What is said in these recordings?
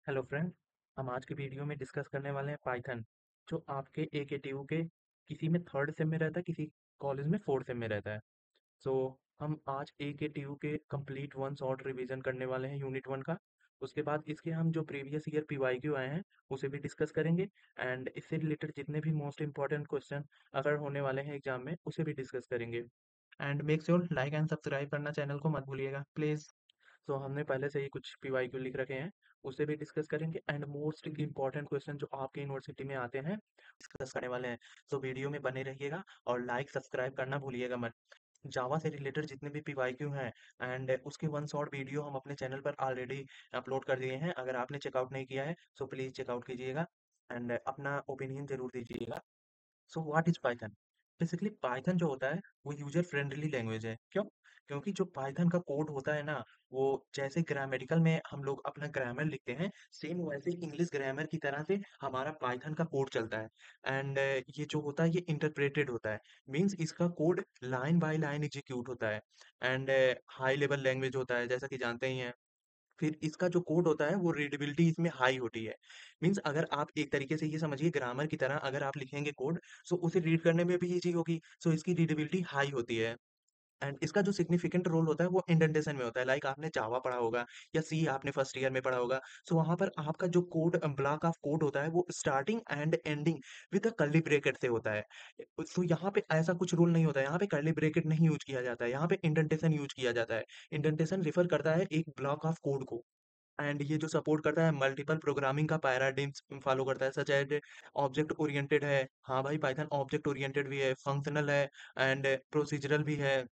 Hello friend. हम आज की वीडियो में डिस्कस करने वाले हैं पाइथन, जो आपके AKTU के किसी में थर्ड सेम में रहता है, किसी कॉलेज में फोर्थ सेम में रहता है। सो हम आज AKTU के कंप्लीट वन शॉट रिवीजन करने वाले हैं यूनिट वन का। उसके बाद इसके हम जो प्रीवियस ईयर PYQ आए हैं उसे भी डिस्कस करेंगे, एंड इससे रिलेटेड जितने भी मोस्ट इंपॉर्टेंट क्वेश्चन अगर होने वाले हैं एग्जाम में उसे भी डिस्कस करेंगे। And make sure like and subscribe करना चैनल को मत भूलिएगा प्लीज़। तो हमने पहले से ही कुछ PYQ लिख रखे हैं, उसे भी डिस्कस करेंगे, एंड मोस्ट इंपॉर्टेंट क्वेश्चन जो आपके यूनिवर्सिटी में आते हैं डिस्कस करने वाले हैं। तो वीडियो में बने रहिएगा और लाइक सब्सक्राइब करना भूलिएगा मत। जावा से रिलेटेड जितने भी PYQ हैं एंड उसके वन शॉट वीडियो हम अपने चैनल पर ऑलरेडी अपलोड कर दिए हैं। अगर आपने चेकआउट नहीं किया है तो प्लीज़ चेकआउट कीजिएगा एंड अपना ओपिनियन जरूर दीजिएगा। So what is Python? Basically Python जो होता है वो यूजर फ्रेंडली लैंग्वेज है। क्यों? क्योंकि जो पाइथन का कोड होता है ना, वो जैसे ग्रामेटिकल में हम लोग अपना ग्रामर लिखते हैं, सेम वैसे इंग्लिश ग्रामर की तरह से हमारा पाइथन का कोड चलता है। एंड ये जो होता है ये इंटरप्रेटेड होता है। मीन्स इसका code line by line execute होता है। एंड हाई लेवल लैंग्वेज होता है, जैसा कि जानते ही हैं। फिर इसका जो कोड होता है वो रीडेबिलिटी इसमें हाई होती है। मीन्स अगर आप एक तरीके से ये समझिए, ग्रामर की तरह अगर आप लिखेंगे कोड, सो उसे रीड करने में भी इजी होगी, सो इसकी रीडेबिलिटी हाई होती है। एंड इसका जो सिग्निफिकेंट रोल होता है वो इंडेंटेशन में होता है। लाइक आपने जावा पढ़ा होगा या सी आपने फर्स्ट ईयर में पढ़ा होगा। सो वहां पर आपका जो कोड ब्लॉक ऑफ कोड होता है वो starting and ending with a curly bracket से होता है। तो यहाँ पे ऐसा कुछ रूल नहीं होता है, यहाँ पे कर्ली ब्रैकेट नहीं यूज किया जाता है, यहाँ पे इंडेंटेशन यूज किया जाता है। इंडेंटेशन रिफर करता है एक ब्लॉक ऑफ कोड को। एंड ये जो सपोर्ट करता है मल्टीपल प्रोग्रामिंग का पैराडिम्स फॉलो करता है, सच एज ऑब्जेक्ट ओरिएंटेड है। हाँ भाई, पाइथन ऑब्जेक्ट ओरिएंटेड भी है, फंक्शनल है एंड प्रोसीजरल भी है।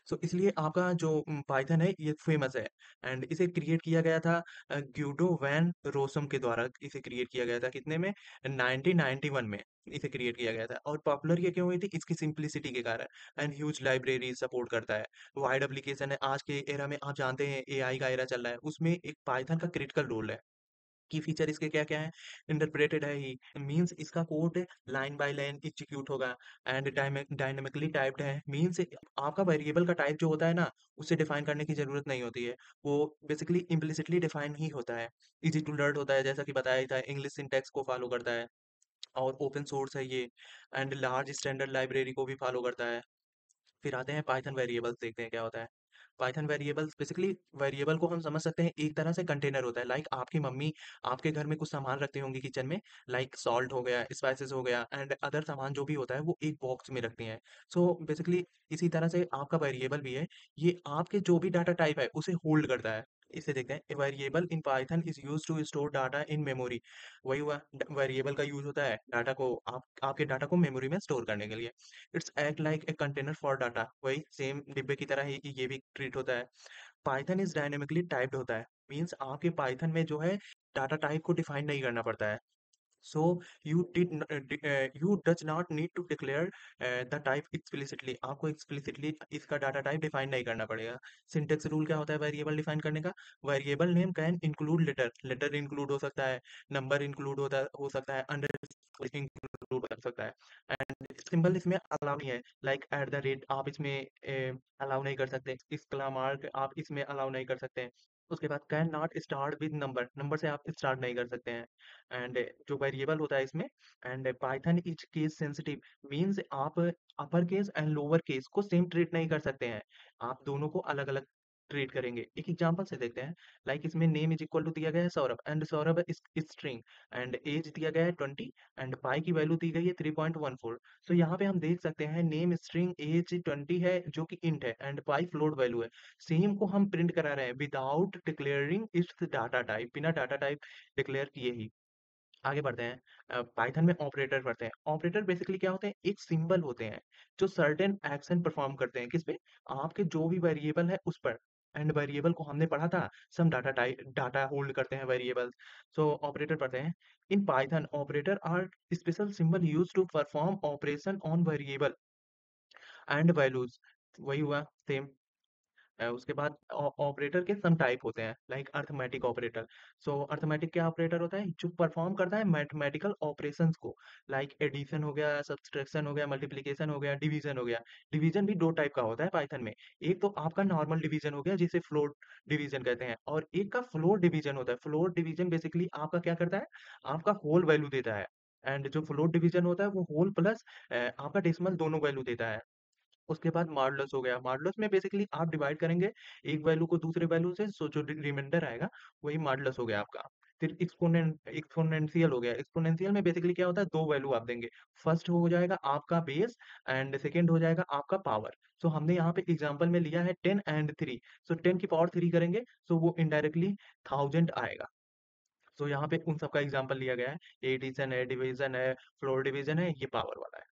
सो इसलिए आपका जो पाइथन है ये फेमस है। एंड इसे क्रिएट किया गया था ग्यूडो वैन रोसम के द्वारा। इसे क्रिएट किया गया था कितने में? 1991 में इसे क्रिएट किया गया था। और पॉपुलर ये क्यों हुई थी? इसकी सिंप्लिसिटी के कारण। एंड ह्यूज लाइब्रेरी सपोर्ट करता है, वाइड एप्लीकेशन है। आज के एरा में आप जानते हैं AI का एरा चल रहा है, उसमें एक पाइथन का क्रिटिकल रोल है। की फीचर इसके क्या क्या है? इंटरप्रेटेड है ही, मींस इसका code line by line execute होगा। एंड डायनेमिकली टाइप्ड है, मींस आपका वेरिएबल का टाइप जो होता है ना, उसे डिफाइन करने की जरूरत नहीं होती है। वो बेसिकली इम्प्लिसिटली डिफाइन ही होता है। इजी टू लर्न होता है, जैसा कि बताया ही था, इंग्लिश सिंटैक्स को फॉलो करता है और ओपन सोर्स है ये। एंड लार्ज स्टैंडर्ड लाइब्रेरी को भी फॉलो करता है। फिर आते हैं पाइथन वेरिएबल्स, देखते हैं क्या होता है। पाइथन वेरिएबल्स बेसिकली, वेरिएबल को हम समझ सकते हैं एक तरह से कंटेनर होता है। लाइक आपकी मम्मी आपके घर में कुछ सामान रखती होंगी किचन में, लाइक सॉल्ट हो गया, स्पाइसेस हो गया एंड अदर सामान जो भी होता है वो एक बॉक्स में रखती हैं। सो बेसिकली इसी तरह से आपका वेरिएबल भी है, ये आपके जो भी डाटा टाइप है उसे होल्ड करता है। इसे देखते हैं, variable in Python is use to store data in memory. वही हुआ, वेरिएबल का यूज होता है डाटा को, आपके डाटा को मेमोरी में स्टोर करने के लिए। It's act like a container for data, वही सेम डिब्बे की तरह ही ये भी ट्रीट होता है। पाइथन इज डायनेमिकली टाइप्ड होता है, मीन्स आपके पाइथन में जो है डाटा टाइप को डिफाइन नहीं करना पड़ता है। So you does not need to declare the type explicitly। आपको explicitly इसका डाटा टाइप डिफाइन नहीं करना पड़ेगा। सिंटेक्स रूल क्या होता है वेरिएबल डिफाइन करने का? Variable name can include letter, letter include हो सकता है, नंबर इंक्लूड होता हो सकता है, अंडरस्कोर इंक्लूड हो सकता है। एंड सिंबल इसमें अलाउ नहीं है, लाइक एट द रेट आप इसमें अलाउ नहीं कर सकते, इसक्ला मार्क आप इसमें अलाउ नहीं कर सकते। उसके बाद can not start with number, number से आप स्टार्ट नहीं कर सकते हैं। एंड जो वेरिएबल होता है इसमें, and Python is case sensitive, means आप upper case and lower case को सेम ट्रीट नहीं कर सकते हैं, आप दोनों को अलग अलग ट्रीट करेंगे। एक एग्जांपल से देखते हैं। लाइक इसमें नेम इज इक्वल टू दिया गया है सौरभ, एंड सौरभ इस स्ट्रिंग, एंड एज दिया गया है 20, एंड पाई की वैल्यू दी गई है 3.14। सो यहाँ पे हम देख सकते हैं नेम स्ट्रिंग, एज 20 है जो कि इंट है, एंड पाई फ्लोट वैल्यू है। सेम को हम प्रिंट करा रहे हैं without declaring it's data type, बिना डाटा टाइप डिक्लेयर किए ही। आगे बढ़ते हैं, पाइथन में ऑपरेटर पढ़ते हैं। ऑपरेटर बेसिकली क्या होते हैं? एक सिंबल होते हैं जो सर्टेन एक्शन परफॉर्म करते हैं, किस पे? आपके जो भी वेरिएबल है उस पर। एंड वेरिएबल को हमने पढ़ा था, some data type, data hold करते हैं वेरिएबल्स। सो ऑपरेटर पढ़ते हैं। In Python operator are special symbol use to perform operation on variable and values. वही हुआ सेम। उसके बाद ऑपरेटर के सम टाइप होते हैं, लाइक अर्थमेटिक ऑपरेटर। सो अर्थमेटिक क्या ऑपरेटर होता है, जो परफॉर्म करता है मैथमेटिकल ऑपरेशंस को, लाइक एडिशन हो गया, सब्सट्रैक्शन हो गया, मल्टीप्लिकेशन हो गया, डिवीजन हो गया। डिवीजन भी दो टाइप का होता है पाइथन में। एक तो आपका नॉर्मल डिवीजन हो गया जिसे फ्लोट डिवीजन कहते हैं, और एक का फ्लोट डिवीजन होता है। फ्लोट डिवीजन बेसिकली आपका क्या करता है, आपका होल वैल्यू देता है। एंड जो फ्लोट डिवीजन होता है वो होल प्लस आपका डेसिमल दोनों वैल्यू देता है। उसके बाद मॉडुलस हो गया। मॉडुलस में बेसिकली आप डिवाइड करेंगे एक वैल्यू को दूसरे वैल्यू से, सो जो रिमाइंडर आएगा वही मॉडुलस हो गया आपका। फिर एक्सपोनेंशियल हो गया। एक्सपोनेंशियल में बेसिकली क्या होता है, दो वैल्यू आप देंगे। फर्स्ट हो जाएगा आपका बेस एंड सेकंड हो जाएगा आपका पावर। सो हमने यहाँ पे एग्जांपल में लिया है 10 एंड 3। सो 10 की पावर 3 करेंगे, सो वो इनडायरेक्टली 1000 आएगा। सो यहाँ पे उन सबका एग्जांपल लिया गया है। एडिशन है, डिवीजन है, फ्लोर डिवीजन है, ये पावर वाला है।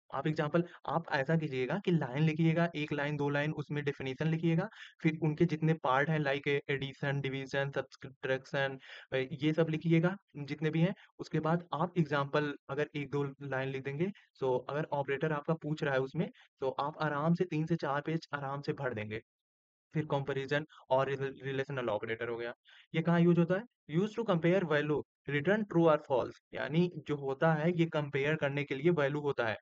आप एग्जांपल आप ऐसा कीजिएगा कि लाइन लिखिएगा, 1 लाइन, 2 लाइन, उसमें डेफिनिशन लिखिएगा, फिर उनके जितने पार्ट हैं लाइक एडिशन, डिवीज़न, सब्ट्रैक्शन, ये सब लिखिएगा जितने भी हैं। उसके बाद आप एग्जांपल अगर 1-2 लाइन लिख देंगे, सो अगर ऑपरेटर आपका पूछ रहा है उसमें, तो आप आराम से 3 से 4 पेज आराम से भर देंगे। फिर कंपैरिजन और रिलेशनल ऑपरेटर हो गया। ये कहाँ यूज होता है, use to compare value, return true और फॉल्स, यानी जो होता है ये कंपेयर करने के लिए वैल्यू होता है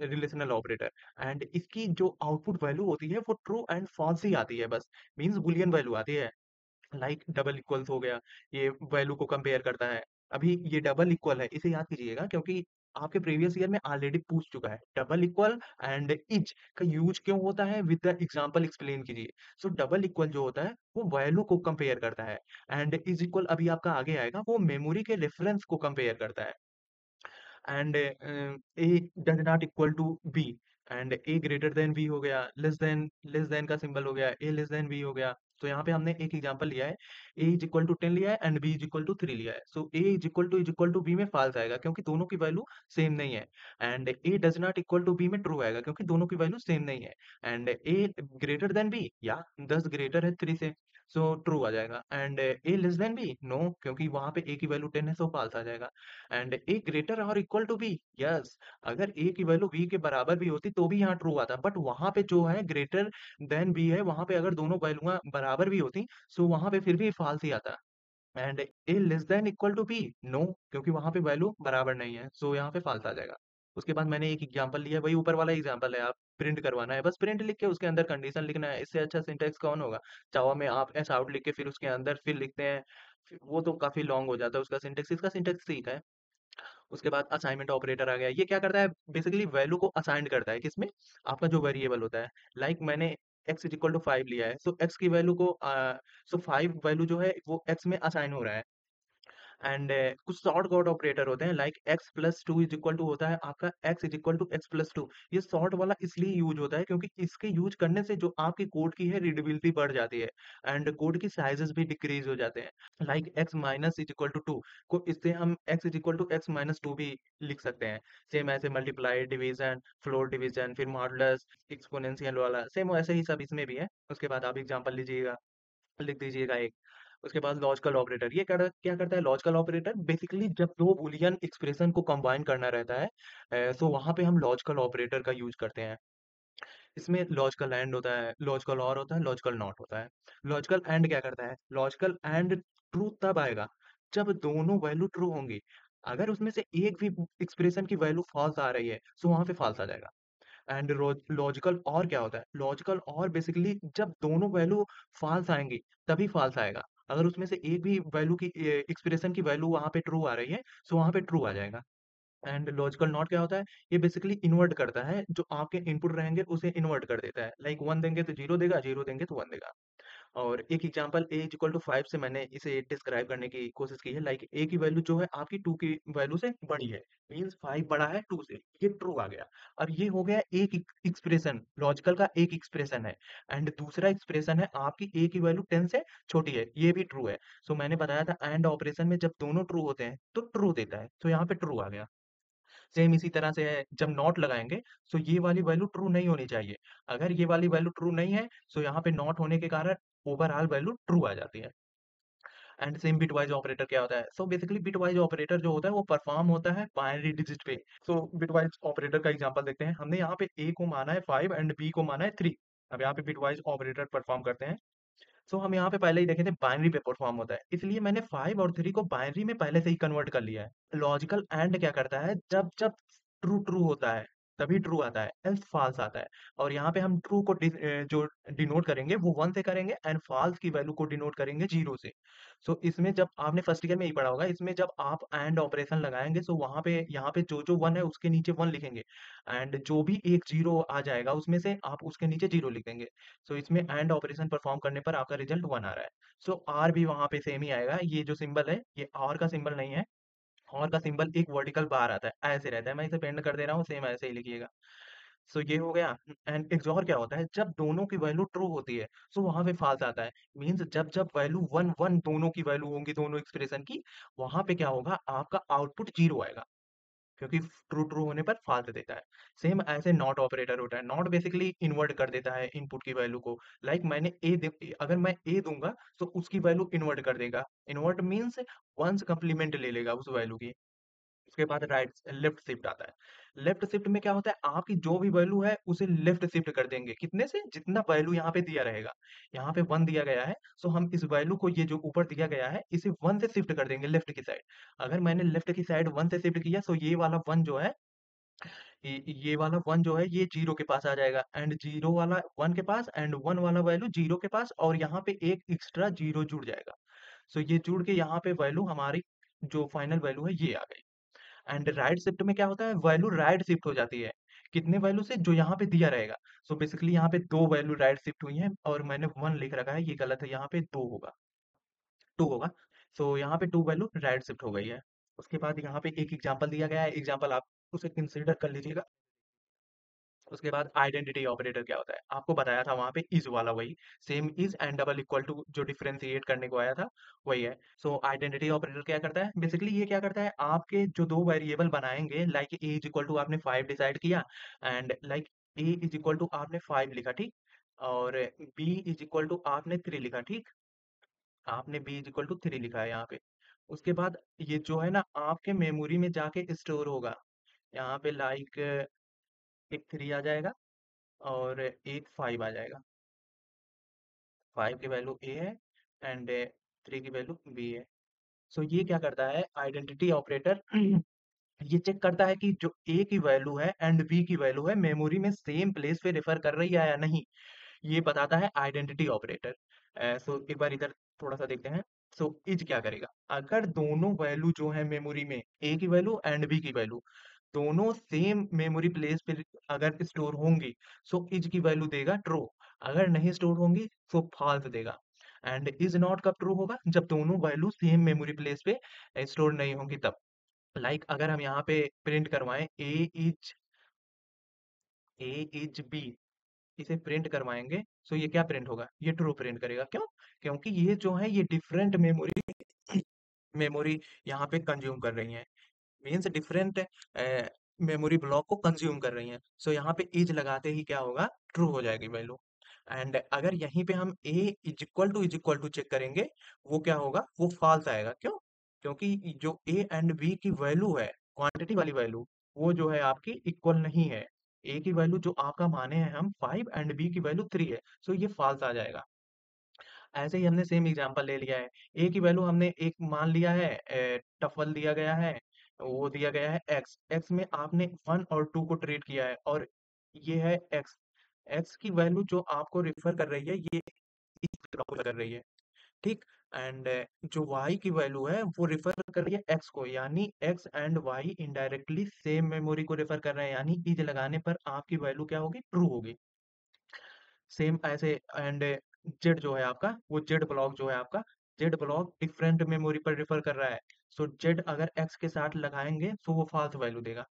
रिलेशनल ऑपरेटर। एंड इसकी जो आउटपुट वैल्यू होती है वो ट्रू एंड फॉल्स ही आती है, बस मींस बुलियन वैल्यू आती है। लाइक डबल इक्वल्स हो गया, ये वैल्यू को कंपेयर करता है। अभी ये डबल इक्वल है, इसे याद कीजिएगा क्योंकि आपके प्रीवियस ईयर में ऑलरेडी पूछ चुका है। डबल इक्वल एंड इज का यूज क्यों होता है, विद द एग्जांपल एक्सप्लेन कीजिए। सो डबल इक्वल जो होता है वो वैल्यू को कंपेयर करता है, एंड इज इक्वल अभी आपका आगे आएगा, वो मेमोरी के रेफरेंस को कंपेयर करता है। And A does not equal to B, and A greater than B हो गया, लेस देन का सिंबल हो गया, ए लेस देन बी हो गया। तो यहाँ पे हमने एक एग्जांपल लिया है, ए इज इक्वल टू 10 लिया है and B is equal to 3 लिया है। So A is equal to B में फाल्स आएगा क्योंकि दोनों की वैल्यू सेम नहीं है। And A does not equal to B में ट्रू आएगा क्योंकि दोनों की वैल्यू सेम नहीं है। And A greater than B, या 10 ग्रेटर है 3 से, सो ट्रू आ जाएगा। And A less than B, no, क्योंकि वहां पे ए की वैल्यू 10 है, सो फाल्स आ जाएगा। एंड ए ग्रेटर और इक्वल टू बी, यस, अगर ए की वैल्यू बी के बराबर भी होती तो भी यहाँ ट्रू आता, बट वहां पे जो है ग्रेटर देन बी है, वहां पे अगर दोनों वैल्यू बराबर भी होती, सो वहां पे फिर भी फॉल्स ही आता। And A less than equal to B, no, क्योंकि वहां पे वैल्यू बराबर नहीं है, सो यहाँ पे फॉल्स आ जाएगा। उसके बाद मैंने एक एग्जांपल लिया, वही ऊपर वाला एग्जांपल है, आप प्रिंट करवाना है, बस प्रिंट लिख के उसके अंदर कंडीशन लिखना है। इससे अच्छा सिंटेक्स कौन होगा। जावा में आप एस आउट लिख के फिर उसके अंदर फिर लिखते हैं, वो तो काफी लॉन्ग हो जाता है उसका सिंटेक्स। इसका सिंटेक्स ठीक है। उसके बाद असाइनमेंट ऑपरेटर आ गया। ये क्या करता है, बेसिकली वैल्यू को असाइन करता है, किसमें, आपका जो वेरिएबल होता है। लाइक मैंने x इज इक्वल टू 5 लिया है, सो x की वैल्यू को सो 5 वैल्यू जो है वो x में असाइन हो रहा है। एंड कुछ शॉर्ट कोड ऑपरेटर होते हैं, like x plus two is equal to होता है आपका x is equal to X plus two. ये शॉर्ट वाला इसलिए यूज होता है क्योंकि इसके यूज करने से जो आपकी कोड की है रीडेबिलिटी बढ़ जाती है, एंड कोड की साइजेस भी डिक्रीज हो जाते हैं। Like x minus is equal to two को इससे हम x is equal to X minus two भी लिख सकते हैं। सेम ऐसे मल्टीप्लाई, डिवीजन, फ्लोर डिवीजन, फिर मॉडुलस, एक्सपोनेंशियल वाला सेम वैसे ही सब इसमें भी है। उसके बाद आप एग्जांपल लीजिएगा, लिख दीजिएगा एक। उसके बाद लॉजिकल ऑपरेटर, ये क्या करता है लॉजिकल ऑपरेटर, बेसिकली जब दो बूलियन एक्सप्रेशन को कंबाइन करना रहता है, तो वहां पे हम लॉजिकल ऑपरेटर का यूज करते हैं। इसमें लॉजिकल एंड होता है, लॉजिकल और होता है, लॉजिकल नॉट होता है। लॉजिकल एंड क्या करता है, लॉजिकल एंड ट्रू तब आएगा जब दोनों वैल्यू ट्रू होंगी। अगर उसमें से एक भी एक्सप्रेशन की वैल्यू फॉल्स आ रही है, तो वहां पे फॉल्स आ जाएगा। एंड लॉजिकल और क्या होता है, लॉजिकल और बेसिकली जब दोनों वैल्यू फॉल्स आएंगी तभी फॉल्स आएगा। अगर उसमें से एक भी वैल्यू की एक्सप्रेशन की वैल्यू वहां पे ट्रू आ रही है, तो वहां पे ट्रू आ जाएगा। एंड लॉजिकल नॉट क्या होता है, ये बेसिकली इन्वर्ट करता है, जो आपके इनपुट रहेंगे उसे इन्वर्ट कर देता है। लाइक वन देंगे तो जीरो देगा, जीरो देंगे तो वन देगा। और एक example A is equal to 5 से मैंने इसे डिस्क्राइब करने की कोशिश की है। लाइक ए की वैल्यू जो है आपकी 2 की वैल्यू से बड़ी है, मींस 5 बड़ा है 2 से, ये ट्रू आ गया। अब ये हो गया एक एक्सप्रेशन, लॉजिकल का एक एक्सप्रेशन है। एंड दूसरा एक्सप्रेशन है आपकी ए की वैल्यू 10 से छोटी है, ये भी ट्रू है। सो मैंने बताया था एंड ऑपरेशन में जब दोनों ट्रू होते हैं तो ट्रू देता है, तो यहाँ पे ट्रू आ गया। सेम इसी तरह से है, जब नॉट लगाएंगे, सो ये वाली वैल्यू ट्रू नहीं होनी चाहिए। अगर ये वाली वैल्यू ट्रू नहीं है, सो यहाँ पे नॉट होने के कारण ओवरऑल वैल्यू ट्रू आ जाती है। एंड सेम बिटवाइज ऑपरेटर क्या होता है, सो बेसिकली बिटवाइज ऑपरेटर जो होता है वो परफॉर्म होता है बाइनरी डिजिट पे। सो बिटवाइज ऑपरेटर का एग्जांपल देखते हैं। हमने यहाँ पे ए को माना है 5 एंड बी को माना है 3। अब यहाँ पे बिटवाइज ऑपरेटर परफॉर्म करते हैं। सो हम यहाँ पे पहले ही देखे थे बाइनरी पे परफॉर्म होता है, इसलिए मैंने 5 और 3 को बाइनरी में पहले से ही कन्वर्ट कर लिया है। लॉजिकल एंड क्या करता है, जब जब ट्रू ट्रू होता है तभी ट्रू आता है, एल्स फॉल्स आता है। और यहाँ पे हम ट्रू को जो डिनोट करेंगे वो 1 से करेंगे, एंड फॉल्स की वैल्यू को डिनोट करेंगे 0 से। सो इसमें जब आपने फर्स्ट ईयर में यही पढ़ा होगा, इसमें जब आप एंड ऑपरेशन लगाएंगे, सो वहां पे यहाँ पे जो जो 1 है उसके नीचे 1 लिखेंगे, एंड जो भी एक 0 आ जाएगा उसमें से आप उसके नीचे 0 लिख देंगे। सो इसमें एंड ऑपरेशन परफॉर्म करने पर आपका रिजल्ट 1 आ रहा है। सो आर भी वहां पे सेम ही आएगा, ये जो सिंबल है ये आर का सिंबल नहीं है। और का सिंबल एक वर्टिकल बार आता है, ऐसे रहता है, मैं इसे पेंट कर दे रहा हूँ, सेम ऐसे ही लिखिएगा। सो ये हो गया। एंड एक्सॉर क्या होता है, जब दोनों की वैल्यू ट्रू होती है सो वहां पे फॉल्स आता है। मींस जब जब वैल्यू 1 1 दोनों की वैल्यू होंगी, दोनों एक्सप्रेशन की, वहां पे क्या होगा, आपका आउटपुट 0 आएगा, क्योंकि ट्रू ट्रू होने पर फॉल्स देता है। सेम ऐसे नॉट ऑपरेटर होता है, नॉट बेसिकली इन्वर्ट कर देता है इनपुट की वैल्यू को। लाइक मैंने अगर मैं ए दूंगा तो उसकी वैल्यू इन्वर्ट कर देगा। इन्वर्ट मीन्स वंस कंप्लीमेंट ले लेगा उस वैल्यू की। उसके बाद राइट लेफ्ट शिफ्ट आता है। लेफ्ट शिफ्ट में क्या होता है, आपकी जो भी वैल्यू है उसे लेफ्ट शिफ्ट कर देंगे, कितने से, जितना वैल्यू यहाँ पे दिया रहेगा। यहाँ पे 1 दिया गया है, सो हम इस वैल्यू को, ये जो ऊपर दिया गया है, इसे 1 से शिफ्ट कर देंगे लेफ्ट की साइड। अगर मैंने लेफ्ट की साइड 1 से शिफ्ट किया, सो ये वाला 1 जो है, ये वाला 1 जो है ये 0 के पास आ जाएगा, एंड 0 वाला 1 के पास, एंड 1 वाला वैल्यू 0 के पास, और यहाँ पे एक एक्स्ट्रा 0 जुड़ जाएगा। सो ये जुड़ के यहाँ पे वैल्यू हमारी जो फाइनल वैल्यू है ये आ गई। एंड राइट शिफ्ट में क्या होता है, वैल्यू राइट शिफ्ट हो जाती है, कितने वैल्यू से, जो यहाँ पे दिया रहेगा। सो बेसिकली यहाँ पे 2 वैल्यू राइट शिफ्ट हुई हैं, और मैंने 1 लिख रखा है, ये गलत है, यहाँ पे 2 होगा, 2 होगा। सो यहाँ पे 2 वैल्यू राइट शिफ्ट हो गई है। उसके बाद यहाँ पे एक एग्जांपल दिया गया है, एग्जांपल आप उसे कंसीडर कर लीजिएगा। उसके बाद आइडेंटिटी ऑपरेटर क्या होता है, आपको बताया था वहां पे इज वाला, वही same is and double equal to जो डिफरेंशिएट करने को आया था, वही है। सो आइडेंटिटी ऑपरेटर क्या करता है, बेसिकली ये क्या करता है, आपके जो दो वेरिएबल बनाएंगे, like A is equal to आपने 5 डिसाइड किया, and like A is equal to आपने 5 लिखा, ठीक, और बी इज इक्वल टू आपने 3 लिखा, ठीक, आपने बी इज इक्वल टू 3 लिखा है यहाँ पे। उसके बाद ये जो है ना आपके मेमोरी में जाके स्टोर होगा, यहाँ पे लाइक एक 3 आ जाएगा और एक 5 आ जाएगा। 5 की वैल्यू ए है, एंड 3 की वैल्यू बी है। सो ये क्या करता है आइडेंटिटी ऑपरेटर, ये चेक करता है कि जो ए की वैल्यू है एंड बी की वैल्यू है मेमोरी में सेम प्लेस पे रेफर कर रही है या नहीं, ये बताता है आइडेंटिटी ऑपरेटर। सो एक बार इधर थोड़ा सा देखते हैं। सो इज क्या करेगा, अगर दोनों वैल्यू जो है मेमोरी में, ए की वैल्यू एंड बी की वैल्यू, दोनों सेम मेमोरी प्लेस पे अगर स्टोर होंगी, सो इज की वैल्यू देगा ट्रू। अगर नहीं स्टोर होंगी तो फॉल्स देगा। एंड इज नॉट कब ट्रू होगा, जब दोनों वैल्यू सेम मेमोरी प्लेस पे स्टोर नहीं होंगी तब। लाइक अगर हम यहाँ पे प्रिंट करवाएं ए इज बी, इसे प्रिंट करवाएंगे, सो ये क्या प्रिंट होगा, ये ट्रू प्रिंट करेगा, क्यों, क्योंकि ये जो है ये डिफरेंट मेमोरी मेमोरी यहाँ पे कंज्यूम कर रही हैं, मीन्स डिफरेंट मेमोरी ब्लॉक को कंज्यूम कर रही हैं। सो यहाँ पे इज लगाते ही क्या होगा, ट्रू हो जाएगी वैल्यू। एंड अगर यहीं पे हम ए इज इक्वल टू चेक करेंगे, वो क्या होगा, वो फॉल्स आएगा, क्यों, क्योंकि जो ए एंड बी की वैल्यू है, क्वांटिटी वाली वैल्यू, वो जो है आपकी इक्वल नहीं है। ए की वैल्यू जो आपका माने हैं हम 5, एंड बी की वैल्यू 3 है, सो ये फॉल्स आ जाएगा। ऐसे ही हमने सेम एग्जांपल ले लिया है, ए की वैल्यू हमने एक मान लिया है, टफल दिया गया है, वो दिया गया है एक्स, एक्स में आपने 1 और 2 को ट्रीट किया है, और ये है एक्स, एक्स की वैल्यू जो आपको रिफर कर रही है ये इस तरह कर रही है, ठीक, एंड जो y की वैल्यू है वो रिफर कर रही है x को, यानी x and y indirectly same memory को रेफर कर रहे हैं, यानी इज लगाने पर आपकी वैल्यू क्या होगी, ट्रू होगी। सेम ऐसे, एंड जेड जो है आपका, वो जेड ब्लॉक जो है आपका, जेड ब्लॉक डिफरेंट मेमोरी पर रेफर कर रहा है। सो जेड अगर एक्स के साथ लगाएंगे तो वो फाल्स वैल्यू देगा।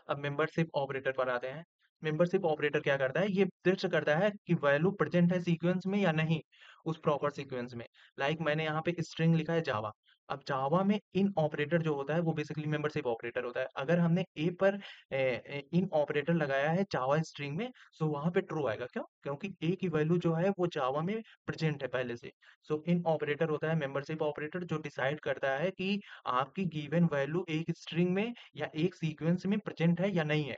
अब मेंबरशिप ऑपरेटर पर आते हैं। मेंबरशिप ऑपरेटर क्या करता है, ये टेस्ट करता है कि वैल्यू प्रेजेंट है सीक्वेंस में या नहीं, उस प्रॉपर सीक्वेंस में। लाइक मैंने यहाँ पे स्ट्रिंग लिखा है जावा, अब जावा में इन ऑपरेटर जो होता है वो बेसिकली मेंबरशिप ऑपरेटर होता है। अगर हमने ए पर इन ऑपरेटर लगाया है जावा स्ट्रिंग में, सो वहां पे ट्रू आएगा, क्यों, क्योंकि ए की वैल्यू जो है वो जावा में प्रेजेंट है पहले से। सो इन ऑपरेटर होता है मेंबरशिप ऑपरेटर, जो डिसाइड करता है कि आपकी गिवन वैल्यू एक स्ट्रिंग में या एक सीक्वेंस में प्रेजेंट है या नहीं है।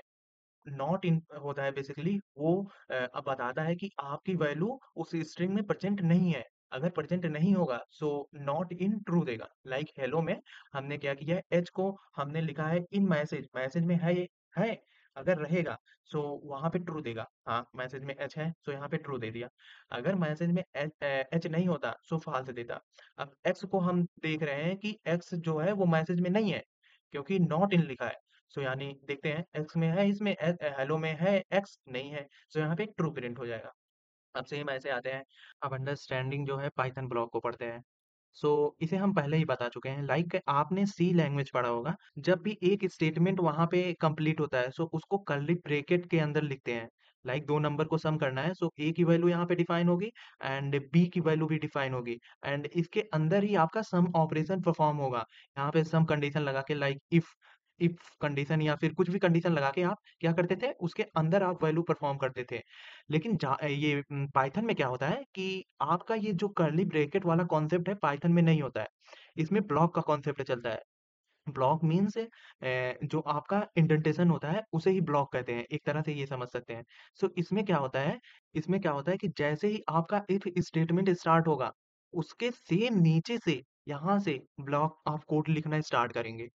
नॉट इन होता है बेसिकली वो अब बताता है कि आपकी वैल्यू उस स्ट्रिंग में प्रेजेंट नहीं है। अगर प्रेजेंट नहीं होगा सो नॉट इन ट्रू देगा। लाइक हेलो में हमने क्या किया है, एच को हमने लिखा है इन मैसेज, मैसेज में है ये है, अगर रहेगा सो वहां पे ट्रू देगा। हाँ मैसेज में एच है सो यहाँ पे ट्रू दे दिया। अगर मैसेज में एच नहीं होता सो फॉल्स देता। अब एक्स को हम देख रहे हैं कि एक्स जो है वो मैसेज में नहीं है क्योंकि नॉट इन लिखा है। सो यानी देखते हैं एक्स में है, इसमें हेलो में है, एक्स नहीं है, सो यहाँ पे ट्रू प्रिंट हो जाएगा। अब सेम ऐसे आते हैं, अब अंडरस्टैंडिंग जो है पाइथन ब्लॉक को पढ़ते हैं। सो इसे हम पहले ही बता चुके हैं। लाइक आपने सी लैंग्वेज पढ़ा होगा, जब भी एक स्टेटमेंट वहां पे कंप्लीट होता है सो उसको कर्ली ब्रेकेट के अंदर लिखते हैं। लाइक दो नंबर को सम करना है सो ए की वैल्यू यहाँ पे डिफाइन होगी एंड बी की वैल्यू भी डिफाइन होगी एंड इसके अंदर ही आपका सम ऑपरेशन परफॉर्म होगा। यहाँ पे सम कंडीशन लगा के लाइक इफ कंडीशन या फिर कुछ भी कंडीशन लगा के आप क्या करते थे, उसके अंदर आप वैल्यू परफॉर्म करते थे। लेकिन ये पाइथन में क्या होता है कि आपका ये जो कर्ली ब्रैकेट वाला कॉन्सेप्ट है पाइथन में नहीं होता है। इसमें ब्लॉक का कॉन्सेप्ट चलता है। ब्लॉक मीन्स जो आपका इंडेंटेशन होता है उसे ही ब्लॉक कहते हैं, एक तरह से ये समझ सकते हैं। सो इसमें क्या होता है, इसमें क्या होता है कि जैसे ही आपका इफ स्टेटमेंट स्टार्ट होगा उसके सेम नीचे से यहाँ से ब्लॉक ऑफ कोड लिखना स्टार्ट करेंगे।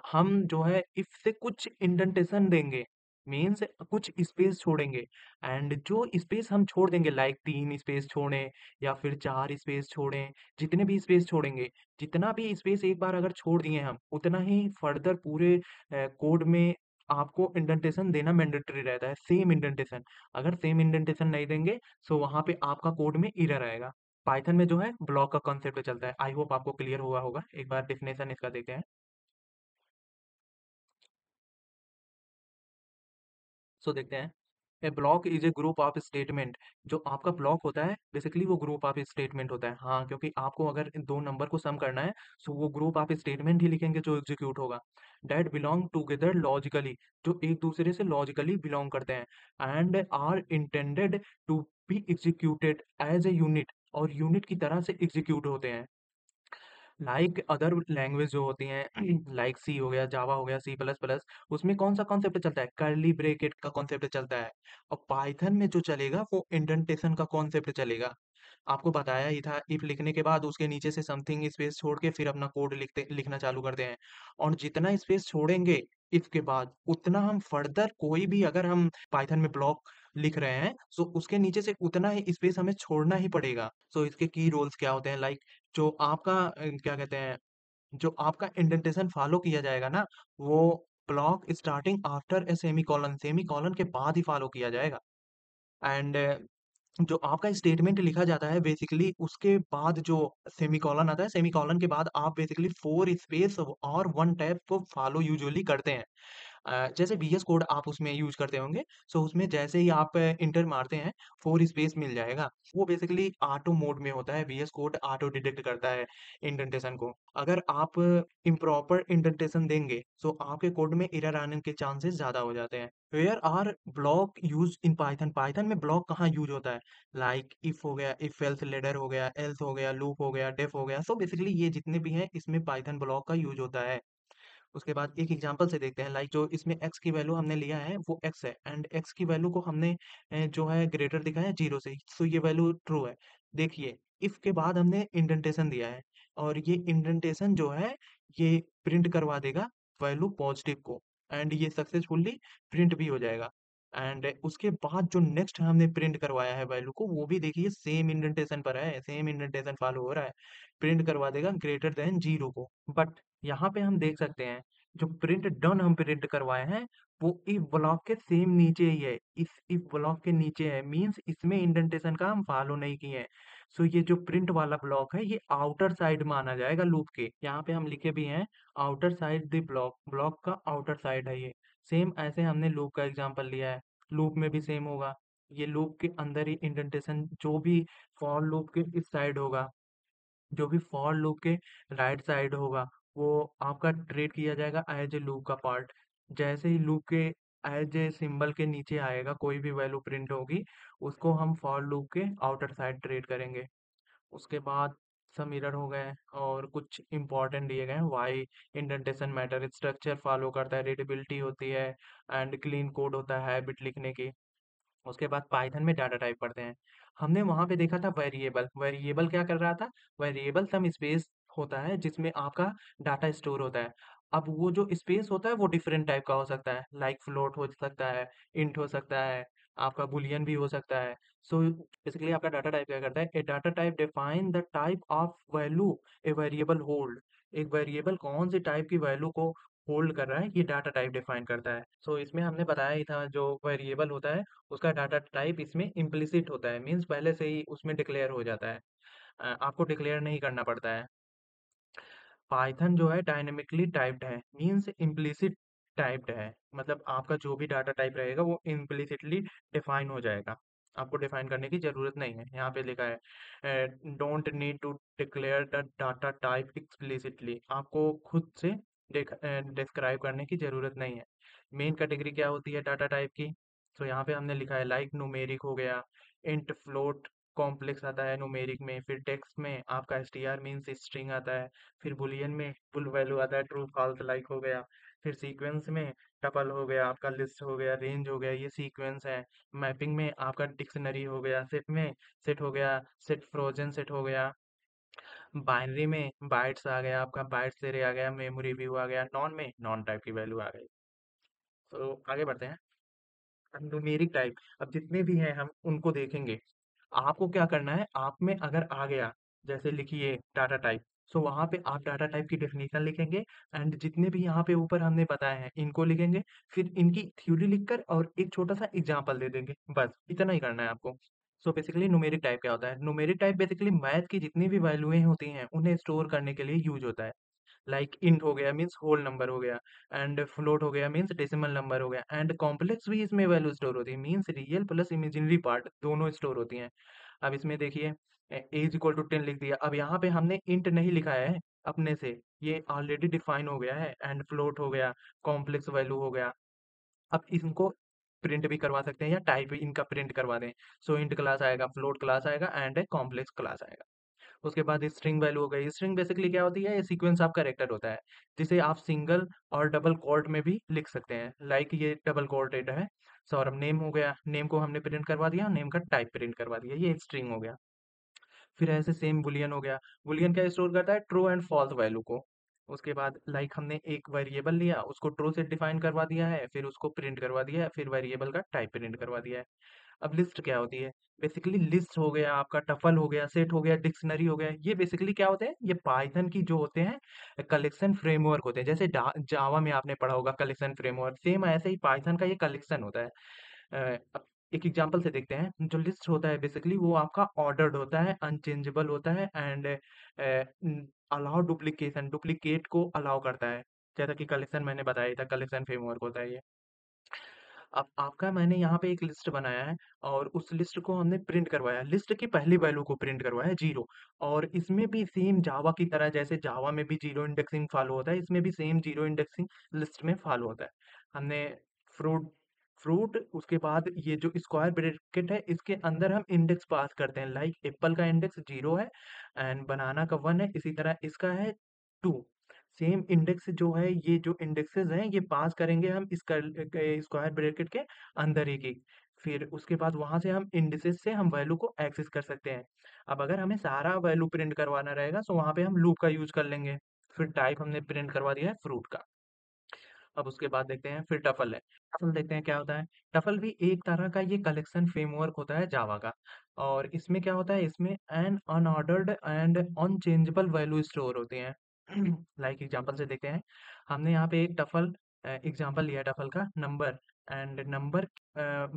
हम जो है इफ से कुछ इंडेंटेशन देंगे, मीन्स कुछ स्पेस छोड़ेंगे एंड जो स्पेस हम छोड़ देंगे लाइक 3 स्पेस छोड़ें या फिर 4 स्पेस छोड़ें, जितने भी स्पेस छोड़ेंगे, जितना भी स्पेस एक बार अगर छोड़ दिए हम उतना ही फर्दर पूरे कोड में आपको इंडेंटेशन देना मैंडेटरी रहता है, सेम इंडेंटेशन। अगर सेम इंडेंटेशन नहीं देंगे सो वहां पे आपका कोड में एरर आएगा। पाइथन में जो है ब्लॉक का कॉन्सेप्ट चलता है। आई होप आपको क्लियर हुआ होगा। एक बार डेफिनेशन इसका देते हैं। सो देखते हैं, a block is a group of statement. जो आपका ब्लॉक होता है बेसिकली वो ग्रुप ऑफ स्टेटमेंट होता है। हाँ क्योंकि आपको अगर इन दो नंबर को सम करना है सो वो ग्रुप ऑफ स्टेटमेंट ही लिखेंगे जो एग्जीक्यूट होगा। डेट बिलोंग टूगेदर लॉजिकली, जो एक दूसरे से लॉजिकली बिलोंग करते हैं and are intended to be executed as a unit, और यूनिट की तरह से एग्जीक्यूट होते हैं। लाइक अदर लैंग्वेज जो होती हैं लाइक सी हो गया, जावा हो गया, सी प्लस प्लस, उसमें कौन सा कॉन्सेप्ट चलता है, कर्ली ब्रेकेट का कॉन्सेप्ट चलता है। और पाइथन में जो चलेगा वो इंडेंटेशन का कॉन्सेप्ट चलेगा। आपको बताया ही था, इफ लिखने के बाद उसके नीचे से समथिंग स्पेस छोड़ के फिर अपना कोड लिखना चालू करते हैं। और जितना स्पेस छोड़ेंगे इफ के बाद उतना हम फर्दर कोई भी अगर हम पाइथन में ब्लॉक लिख रहे हैं सो उसके नीचे से उतना ही स्पेस हमें छोड़ना ही पड़ेगा। सो इसके की रोल्स क्या होते हैं, लाइक जो आपका क्या कहते हैं, जो आपका इंडेंटेशन फॉलो किया जाएगा ना, वो block starting after a semicolon, semicolon के बाद ही फॉलो किया जाएगा। एंड जो आपका स्टेटमेंट लिखा जाता है बेसिकली उसके बाद जो सेमीकोलन आता है, सेमीकोलन के बाद आप बेसिकली 4 स्पेस और 1 टैब को फॉलो यूजुअली करते हैं। जैसे वीएस कोड आप उसमें यूज करते होंगे सो उसमें जैसे ही आप इंटर मारते हैं 4 स्पेस मिल जाएगा। वो बेसिकली ऑटो मोड में होता है, वीएस कोड ऑटो डिटेक्ट करता है इंडेंटेशन को। अगर आप इम्प्रॉपर इंडेंटेशन देंगे सो आपके कोड में एरर आने के चांसेस ज्यादा हो जाते हैं। Where are block use in Python, Python में ब्लॉक कहाँ यूज होता है, लाइक इफ हो गया, इफ एल्स लेडर हो गया, एल्स हो गया, लूप हो गया, डेफ हो गया। सो बेसिकली ये जितने भी हैं इसमें पाइथन ब्लॉक का यूज होता है। उसके बाद एक एग्जांपल से देखते हैं, लाइक जो इसमें x की वैल्यू हमने लिया है वो x है एंड x की वैल्यू को हमने जो है ग्रेटर दिखाया है 0 से, तो ये वैल्यू ट्रू है। देखिए इफ के बाद हमने इंडेंटेशन दिया है और ये इंडेंटेशन जो है ये प्रिंट करवा देगा वैल्यू पॉजिटिव को एंड ये सक्सेसफुली प्रिंट भी हो जाएगा। एंड उसके बाद जो नेक्स्ट हमने प्रिंट करवाया है वैल्यू को वो भी देखिए सेम इंडेंटेशन पर है, सेम इंडेंटेशन फॉलो हो रहा है, प्रिंट करवा देगा ग्रेटर देन 0 को। बट यहाँ पे हम देख सकते हैं जो प्रिंट डन हम प्रिंट करवाए हैं वो इफ ब्लॉक के सेम नीचे ही है, इस इफ ब्लॉक के नीचे है, मींस इसमें इंडेंटेशन का हम फॉलो नहीं किए हैं। सो ये जो प्रिंट वाला ब्लॉक है ये आउटर साइड माना जाएगा लूप के। यहाँ पे हम लिखे भी हैं outer side the block, block का आउटर साइड है ये। सेम ऐसे हमने लूप का एग्जांपल लिया है, लूप में भी सेम होगा। ये लूप के अंदर ही इंडेंटेशन जो भी फॉर लूप के इस साइड होगा, जो भी फॉर लूप के राइट साइड होगा वो आपका ट्रीट किया जाएगा एज ए लूप का पार्ट। जैसे ही लूप के एज ए सिंबल के नीचे आएगा कोई भी वैल्यू प्रिंट होगी उसको हम फॉर लूप के आउटर साइड ट्रीट करेंगे। उसके बाद सब मिरर हो गए और कुछ इंपॉर्टेंट दिए गए हैं। Why indentation matter, structure follow करता है, रीडेबिलिटी होती है एंड क्लीन कोड होता है हैबिट लिखने की। उसके बाद पाइथन में डाटा टाइप पढ़ते हैं। हमने वहां पे देखा था वेरिएबल। वेरिएबल क्या कर रहा था? वेरिएबल सम स्पेस होता है जिसमें आपका डाटा स्टोर होता है। अब वो जो स्पेस होता है वो डिफरेंट टाइप का हो सकता है, लाइक फ्लोट हो सकता है, इंट हो सकता है, आपका बुलियन भी हो सकता है। सो बेसिकली आपका डाटा टाइप क्या करता है? A data type define the type of value a variable hold. एक वेरिएबल कौन सी टाइप की वैल्यू को होल्ड कर रहा है, ये डाटा टाइप डिफाइन करता है। सो इसमें हमने बताया ही था, जो वेरिएबल होता है उसका डाटा टाइप इसमें इम्प्लिसिट होता है, मीन्स पहले से ही उसमें डिक्लेयर हो जाता है। आपको डिक्लेयर नहीं करना पड़ता है। पाइथन जो है डायनेमिकली टाइप्ड है, मीन्स इम्प्लिसिट टाइप्ड है। मतलब आपका जो भी डाटा टाइप रहेगा वो इम्प्लिसिटली डिफाइन हो जाएगा, आपको डिफाइन करने की जरूरत नहीं है। यहाँ पे लिखा है don't need to declare the data type explicitly, आपको खुद से डिस्क्राइब करने की जरूरत नहीं है। मेन कैटेगरी क्या होती है डाटा टाइप की? तो यहाँ पे हमने लिखा है लाइक न्यूमेरिक हो गया, इंट फ्लोट कॉम्प्लेक्स आता है न्यूमेरिक में, फिर टेक्स्ट में आपका str मीन्स स्ट्रिंग आता है, फिर बुलियन में फुल वैल्यू आता है, ट्रू फॉल्स लाइक हो गया, फिर सीक्वेंस में टपल हो गया, आपका लिस्ट हो गया, रेंज हो गया, ये सीक्वेंस है। मैपिंग में आपका डिक्शनरी हो गया, सेट में सेट हो गया, सेट फ्रोजन सेट हो गया। बाइनरी में बाइट्स आ गया, आपका बाइट्स एरे आ गया, मेमोरी व्यू आ गया, नॉन में नॉन टाइप की वैल्यू आ गई। तो आगे बढ़ते हैं। न्यूमेरिक टाइप, अब जितने भी हैं हम उनको देखेंगे। आपको क्या करना है, आप में अगर आ गया, जैसे लिखिए डाटा टाइप, सो वहां पे आप डाटा टाइप की डेफिनेशन लिखेंगे एंड जितने भी यहाँ पे ऊपर हमने बताए हैं इनको लिखेंगे, फिर इनकी थ्योरी लिखकर और एक छोटा सा एग्जाम्पल दे देंगे, बस इतना ही करना है आपको। सो बेसिकली न्यूमेरिक टाइप क्या होता है? न्यूमेरिक टाइप बेसिकली मैथ की जितनी भी वैल्यूएं होती हैं उन्हें स्टोर करने के लिए यूज होता है। लाइक इंट हो गया मीन्स होल नंबर हो गया, एंड फ्लोट हो गया मीन्स डेसिमल नंबर हो गया, एंड कॉम्प्लेक्स भी इसमें वैल्यू स्टोर होती है, means real plus imaginary part दोनों स्टोर होती हैं। अब इसमें देखिए एज इक्वल टू 10 लिख दिया, अब यहाँ पे हमने इंट नहीं लिखा है अपने से, ये ऑलरेडी डिफाइन हो गया है, एंड फ्लोट हो गया, कॉम्प्लेक्स वैल्यू हो गया। अब इनको प्रिंट भी करवा सकते हैं या टाइप भी इनका प्रिंट करवा दें। सो इंट क्लास आएगा, फ्लोट क्लास आएगा एंड कॉम्प्लेक्स क्लास आएगा। उसके बाद स्ट्रिंग वैल्यू हो गई। स्ट्रिंग बेसिकली क्या होती है? ये सीक्वेंस ऑफ कैरेक्टर होता है जिसे आप सिंगल और डबल कोट में भी लिख सकते हैं, लाइक ये डबल कोटेड है। सौरभ नेम हो गया, नेम को हमने प्रिंट करवा दिया, नेम का टाइप प्रिंट करवा दिया, ये स्ट्रिंग हो गया। फिर ऐसे सेम बुलियन हो गया। बुलियन क्या स्टोर करता है? ट्रू एंड फॉल्स वैल्यू को। उसके बाद लाइक हमने एक वेरिएबल लिया, उसको ट्रू से डिफाइन करवा दिया है, फिर उसको प्रिंट करवा दिया है, फिर वेरिएबल का टाइप प्रिंट करवा दिया है। अब लिस्ट क्या होती है? बेसिकली लिस्ट हो गया, आपका टपल हो गया, सेट हो गया, डिक्शनरी हो गया, ये बेसिकली क्या होते हैं? ये पाइथन की जो होते हैं कलेक्शन फ्रेमवर्क होते हैं। जैसे जावा में आपने पढ़ा होगा कलेक्शन फ्रेमवर्क, सेम ऐसे ही पाइथन का ये कलेक्शन होता है। अब एक एग्जांपल से देखते हैं। जो लिस्ट होता है बेसिकली वो आपका ऑर्डर्ड होता है, अनचेंजेबल होता है एंड अलाउ डुप्लीकेशन, डुप्लीकेट को अलाउ करता है। जैसा कि कलेक्शन मैंने बताया था, कलेक्शन फ्रेमवर्क होता है ये। अब आपका मैंने यहाँ पे एक लिस्ट बनाया है और उस लिस्ट को हमने प्रिंट करवाया, लिस्ट की पहली वैल्यू को प्रिंट करवाया जीरो। और इसमें भी सेम जावा की तरह, जैसे जावा में भी जीरो इंडेक्सिंग फॉलो होता है, इसमें भी सेम जीरो इंडेक्सिंग लिस्ट में फॉलो होता है। हमने फ्रूट फ्रूट उसके बाद ये जो स्क्वायर ब्रैकेट है इसके अंदर हम इंडेक्स पास करते हैं, लाइक एप्पल का इंडेक्स जीरो है एंड बनाना का वन है, इसी तरह इसका है टू। सेम इंडेक्स जो है, ये जो इंडेक्सेस हैं ये पास करेंगे हम इसका स्क्वायर ब्रैकेट के अंदर ही। फिर उसके बाद वहां से हम इंडिसेस से हम वैल्यू को एक्सेस कर सकते हैं। अब अगर हमें सारा वैल्यू प्रिंट करवाना रहेगा तो वहां पे हम लूप का यूज कर लेंगे। फिर टाइप हमने प्रिंट करवा दिया है फ्रूट का। अब उसके बाद देखते हैं फिर टफल है। टफल देखते हैं क्या होता है। टफल भी एक तरह का ये कलेक्शन फ्रेमवर्क होता है जावा का। और इसमें क्या होता है, इसमें an unordered and unchangeable value store होते हैं। लाइक एग्जांपल से देखते हैं। हमने यहाँ पे एक टफल एग्जांपल लिया, टफल का number, and number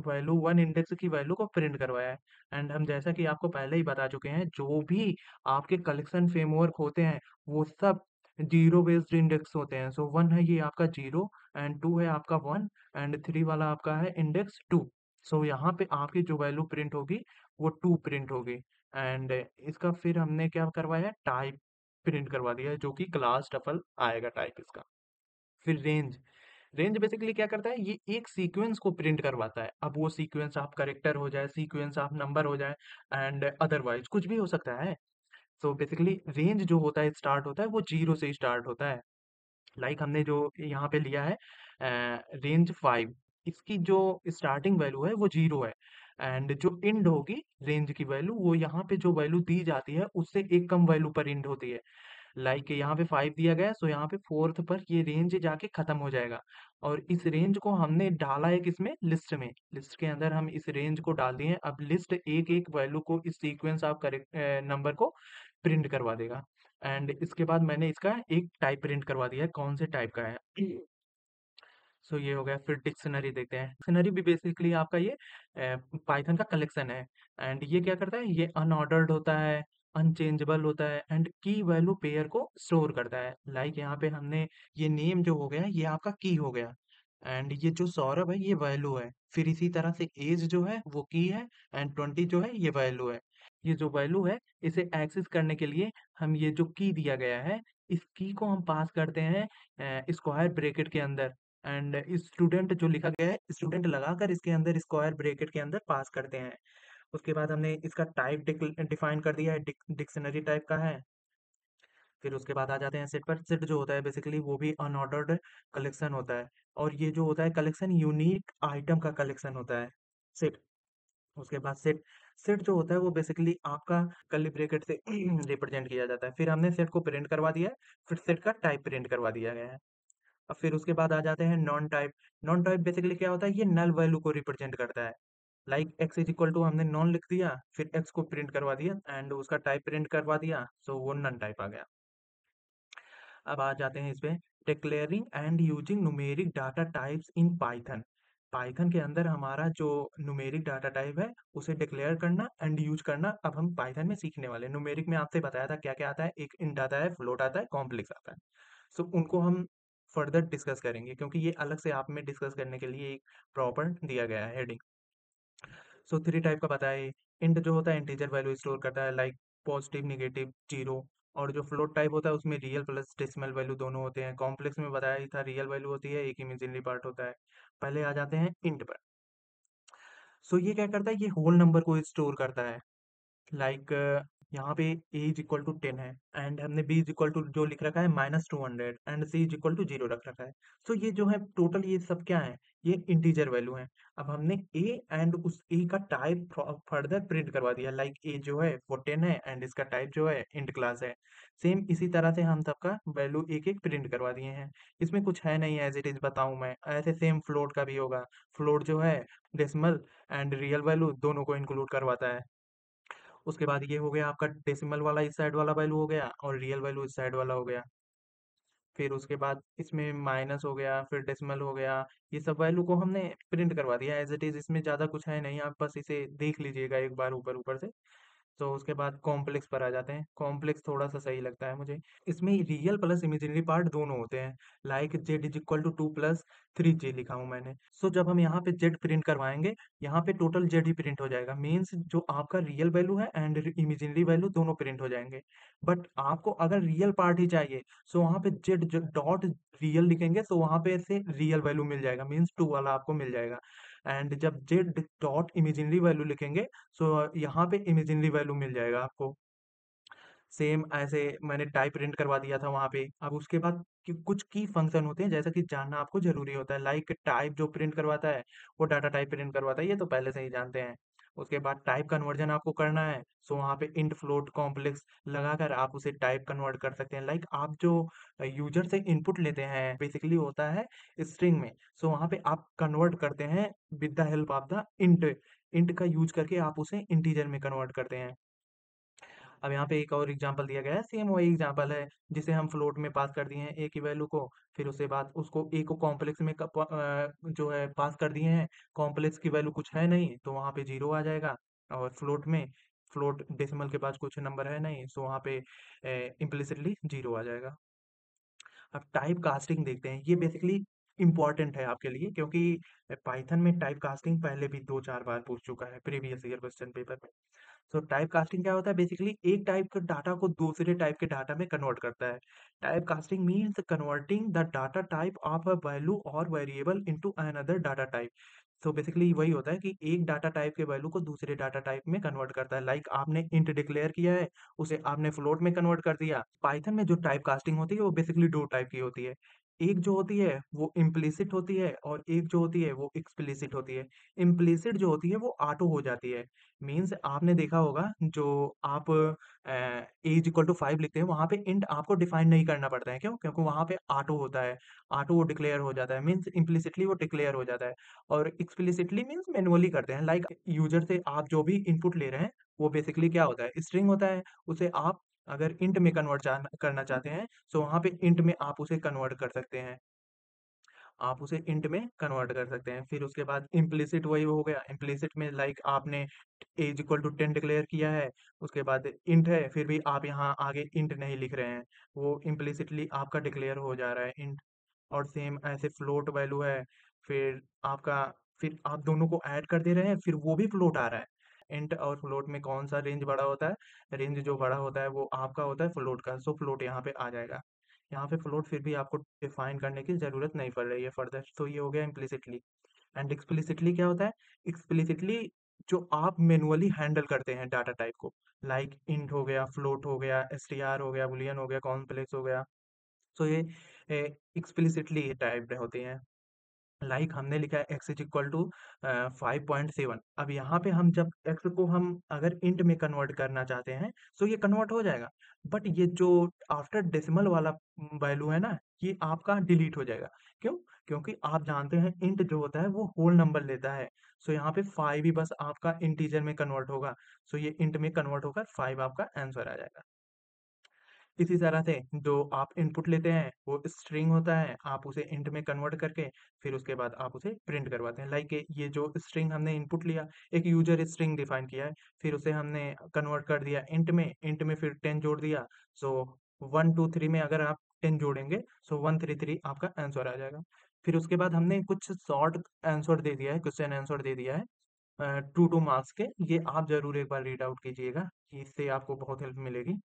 value one index की वैल्यू को प्रिंट करवाया है। एंड हम जैसा कि आपको पहले ही बता चुके हैं, जो भी आपके कलेक्शन फ्रेमवर्क होते हैं वो सब जीरो बेस्ड इंडेक्स होते हैं। सो वन है ये आपका जीरो, एंड टू है आपका वन, एंड थ्री वाला आपका है इंडेक्स टू। सो यहाँ पे आपकी जो वैल्यू प्रिंट होगी वो टू प्रिंट होगी। एंड इसका फिर हमने क्या करवाया, टाइप प्रिंट करवा दिया है, जो कि क्लास टपल आएगा टाइप इसका। फिर रेंज। रेंज बेसिकली क्या करता है, ये एक सीक्वेंस को प्रिंट करवाता है। अब वो सीक्वेंस आप करेक्टर हो जाए, सीक्वेंस आप नंबर हो जाए, एंड अदरवाइज कुछ भी हो सकता है। सो बेसिकली रेंज जो होता है स्टार्ट होता है वो 0 से स्टार्ट होता है। लाइक हमने जो यहाँ पे लिया है रेंज 5, इसकी जो स्टार्टिंग वैल्यू है वो 0 है, एंड जो इंड होगी रेंज की वैल्यू वो यहाँ पे जो वैल्यू दी जाती है उससे एक कम वैल्यू पर इंड होती है। लाइक यहाँ पे 5 दिया गया है, सो यहाँ पे फोर्थ पर ये रेंज जाके खत्म हो जाएगा। और इस रेंज को हमने डाला है किसमें, लिस्ट में। लिस्ट के अंदर हम इस रेंज को डाल दिए हैं। अब लिस्ट एक एक वैल्यू को, इस सीक्वेंस ऑफ करेक्ट नंबर को प्रिंट करवा देगा। एंड इसके बाद मैंने इसका एक टाइप प्रिंट करवा दिया है, कौन से टाइप का है। सो ये हो गया। फिर डिक्शनरी देखते हैं। डिक्शनरी भी बेसिकली आपका ये पाइथन का कलेक्शन है। एंड ये क्या करता है, ये अनऑर्डर्ड होता है, अनचेंजेबल होता है, एंड की वैल्यू पेयर को स्टोर करता है। लाइक यहाँ पे हमने ये नेम जो हो गया ये आपका की हो गया, एंड ये जो सौरभ है ये वैल्यू है। फिर इसी तरह से एज जो है वो की है, एंड 20 जो है ये वैल्यू है। ये जो वैल्यू है इसे एक्सेस करने के लिए हम ये जो की दिया गया है इस की को हम पास करते हैं स्क्वायर ब्रैकेट के अंदर। एंड स्टूडेंट जो लिखा गया है स्टूडेंट लगाकर इसके अंदर स्क्वायर ब्रैकेट के अंदर पास करते हैं। उसके बाद हमने इसका टाइप डिफाइन कर दिया है, डिक्शनरी टाइप का है। फिर उसके बाद आ जाते हैं सेट पर। सेट जो होता है बेसिकली वो भी अनऑर्डर्ड कलेक्शन होता है, और ये जो होता है कलेक्शन यूनिक आइटम का कलेक्शन होता है सेट। उसके बाद सेट, सेट जो होता है वो बेसिकली आपका कर्ली ब्रैकेट से रिप्रेजेंट किया जाता है। फिर हमने सेट को प्रिंट करवा दिया है, फिर सेट का टाइप प्रिंट करवा दिया गया है। अब फिर उसके बाद आ जाते हैं non type. Non type basically क्या होता है, ये नल वैल्यू को रिप्रेजेंट करता है। Like X is equal to हमने नॉन लिख दिया, फिर एक्स को प्रिंट करवा दिया एंड उसका टाइप प्रिंट करवा दिया, सो वो नन टाइप आ गया। अब आ जाते हैं इस पे, declaring and using numeric data types in Python. Python के अंदर हमारा जो न्यूमेरिक डाटा टाइप है उसे डिक्लेयर करना एंड यूज करना अब हम पाइथन में सीखने वाले हैं। न्यूमेरिक में आपसे बताया था क्या क्या आता है, एक इंट आता है, फ्लोट आता है, कॉम्प्लेक्स आता है। सो उनको हम फर्दर डिस्कस करेंगे क्योंकि ये अलग से आप में डिस्कस करने के लिए एक प्रॉपर दिया गया है हेडिंग। सो थ्री टाइप का बताया ये। इंट जो होता है इंटीजर वैल्यू स्टोर करता है, लाइक पॉजिटिव, निगेटिव, जीरो। और जो फ्लोट टाइप होता है उसमें रियल प्लस डेसिमल वैल्यू दोनों होते हैं। कॉम्प्लेक्स में बताया ही था रियल वैल्यू होती है, एक इमेजिनरी पार्ट होता है। पहले आ जाते हैं इंट पर। सो ये क्या करता है, ये होल नंबर को स्टोर करता है। लाइक यहाँ पे a इज इक्वल टू 10 है, एंड हमने b इज इक्वल टू जो लिख रखा है -200, and c is equal to 0 रख रखा है। सो ये जो है टोटल ये सब क्या है, ये इंटीजर वैल्यू है। अब हमने a एंड उस a का टाइप फर्दर प्रिंट करवा दिया। लाइक a जो है वो 10 है एंड इसका टाइप जो है इंट क्लास है। सेम इसी तरह से हम सबका वैल्यू एक एक प्रिंट करवा दिए हैं। इसमें कुछ है नहीं, एज इट इज बताऊं मैं, ऐसे सेम फ्लोट का भी होगा। फ्लोट जो है डेसिमल एंड रियल वैल्यू दोनों को इंक्लूड करवाता है। उसके बाद ये हो गया आपका डेसिमल वाला इस साइड वाला वैल्यू हो गया, और रियल वैल्यू इस साइड वाला हो गया। फिर उसके बाद इसमें माइनस हो गया, फिर डेसिमल हो गया। ये सब वैल्यू को हमने प्रिंट करवा दिया एज इट इज। इसमें ज़्यादा कुछ है नहीं, आप बस इसे देख लीजिएगा एक बार ऊपर ऊपर से। तो उसके बाद कॉम्प्लेक्स पर आ जाते हैं। कॉम्प्लेक्स थोड़ा सा सही लगता है मुझे। इसमें रियल प्लस इमेजिनरी पार्ट दोनों होते हैं। Like Z is equal to 2 plus 3 J लिखा हूँ मैंने। सो जब हम यहाँ पे जेड प्रिंट करवाएंगे, यहाँ पे टोटल जेड ही प्रिंट हो जाएगा। मीन्स जो आपका रियल वैल्यू है एंड इमेजिनरी वैल्यू दोनों प्रिंट हो जाएंगे। बट आपको अगर रियल पार्ट ही चाहिए, सो वहाँ पे जेड डॉट रियल लिखेंगे, तो वहाँ पे से रियल वैल्यू मिल जाएगा, मीन्स 2 वाला आपको मिल जाएगा। एंड जब जेड डॉट इमेजिनरी वैल्यू लिखेंगे, सो यहाँ पे इमेजिनरी वैल्यू मिल जाएगा आपको। सेम ऐसे मैंने टाइप प्रिंट करवा दिया था वहाँ पे। अब उसके बाद कुछ की फंक्शन होते हैं जैसा कि जानना आपको जरूरी होता है। लाइक टाइप जो प्रिंट करवाता है वो डाटा टाइप प्रिंट करवाता है, ये तो पहले से ही जानते हैं। उसके बाद टाइप कन्वर्जन आपको करना है, सो वहाँ पे इंट फ्लोट कॉम्प्लेक्स लगाकर आप उसे टाइप कन्वर्ट कर सकते हैं। लाइक आप जो यूजर से इनपुट लेते हैं बेसिकली होता है स्ट्रिंग में, सो वहाँ पे आप कन्वर्ट करते हैं with the help of the int. Int का यूज करके आप उसे इंटीजर में कन्वर्ट करते हैं। अब यहाँ पे एक और एग्जांपल दिया गया है, सेम वही एग्जांपल है जिसे हम फ्लोट में पास कर दिए हैं ए की वैल्यू को। फिर उसके बाद उसको ए को कॉम्प्लेक्स में जो है पास कर दिए हैं। कॉम्प्लेक्स की वैल्यू कुछ है नहीं तो वहाँ पे 0 आ जाएगा, और फ्लोट में, फ्लोट डेसिमल के पास कुछ नंबर है नहीं, सो वहाँ पे इम्प्लिसिटली 0 आ जाएगा। अब टाइप कास्टिंग देखते हैं। ये बेसिकली इंपॉर्टेंट है आपके लिए क्योंकि पाइथन में टाइप कास्टिंग पहले भी 2-4 बार पूछ चुका है प्रीवियस ईयर क्वेश्चन पेपर में। सो टाइप कास्टिंग क्या होता है, बेसिकली एक टाइप का डाटा को दूसरे टाइप के डाटा में कन्वर्ट करता है। Type casting means converting the data type of a value और variable into another data type. So basically वही होता है कि एक डाटा टाइप के वैल्यू को दूसरे डाटा टाइप में कन्वर्ट करता है। लाइक आपने इंट डिक्लेयर किया है, उसे आपने फ्लोट में कन्वर्ट कर दिया। पाइथन में जो टाइप कास्टिंग होती है वो बेसिकली दो टाइप की होती है। एक जो होती है वो इम्प्लिसिट होती है और एक जो होती है वो एक्सप्लिसिट होती है। इम्प्लिसिट जो होती है वो ऑटो हो जाती है। मीन्स आपने देखा होगा जो आप एज इक्वल टू 5 लिखते हैं वहां पे इंट आपको डिफाइन नहीं करना पड़ता है। क्यों? क्योंकि वहां पे ऑटो होता है। ऑटो वो डिक्लेयर हो जाता है, मीन्स इम्प्लिसिटली वो डिक्लेयर हो जाता है। और एक्सप्लिसिटली मीन्स मैनुअली करते हैं। लाइक यूजर से आप जो भी इनपुट ले रहे हैं वो बेसिकली क्या होता है, स्ट्रिंग होता है। उसे आप अगर इंट में कन्वर्ट करना चाहते हैं तो वहां पे इंट में आप उसे कन्वर्ट कर सकते हैं। आप उसे इंट में कन्वर्ट कर सकते हैं। फिर उसके बाद इम्प्लिसिट वही हो गया। इम्प्लिसिट में लाइक आपने एज इक्वल टू 10 डिक्लेयर किया है, उसके बाद इंट है, फिर भी आप यहाँ आगे इंट नहीं लिख रहे हैं, वो इम्प्लिसिटली आपका डिक्लेयर हो जा रहा है इंट। और सेम ऐसे फ्लोट वैल्यू है, फिर आपका, फिर आप दोनों को ऐड कर दे रहे हैं, फिर वो भी फ्लोट आ रहा है। इंट और फ्लोट में कौन सा रेंज बड़ा होता है? रेंज जो बड़ा होता है वो आपका होता है फ्लोट का, सो फ्लोट यहाँ पे आ जाएगा। यहाँ पे फ्लोट फिर भी आपको डिफाइन करने की ज़रूरत नहीं पड़ रही है फर्दर। तो ये हो गया इम्प्लिसिटली। एंड एक्सप्लिसिटली क्या होता है? एक्सप्लिसिटली जो आप मैनुअली हैंडल करते हैं डाटा टाइप को, लाइक इंट हो गया, फ्लोट हो गया, एसटीआर हो गया, बूलियन हो गया, कॉम्प्लेक्स हो गया। तो ये एक्सप्लिसिटली टाइप्ड होते हैं। लाइक हमने लिखा है x इज इक्वल टू 5.7। अब यहाँ पे हम जब x को हम अगर इंट में कन्वर्ट करना चाहते हैं तो ये कन्वर्ट हो जाएगा। बट ये जो आफ्टर डेसिमल वाला वैल्यू है ना, ये आपका डिलीट हो जाएगा। क्यों? क्योंकि आप जानते हैं इंट जो होता है वो होल नंबर लेता है। सो यहाँ पे 5 ही बस आपका इंटीजर में कन्वर्ट होगा। सो ये इंट में कन्वर्ट होकर 5 आपका आंसर आ जाएगा। इसी तरह से जो आप इनपुट लेते हैं वो स्ट्रिंग होता है, आप उसे इंट में कन्वर्ट करके फिर उसके बाद आप उसे प्रिंट करवाते हैं। लाइक ये जो स्ट्रिंग हमने इनपुट लिया, एक यूजर स्ट्रिंग डिफाइन किया है, फिर उसे हमने कन्वर्ट कर दिया इंट में फिर 10 जोड़ दिया। सो 1 2 3 में अगर आप 10 जोड़ेंगे सो 133 आपका आंसर आ जाएगा। फिर उसके बाद हमने कुछ शॉर्ट आंसर दे दिया है, क्वेश्चन आंसर दे दिया है 2 2 मार्क्स के। ये आप जरूर एक बार रीड आउट कीजिएगा, इससे आपको बहुत हेल्प मिलेगी।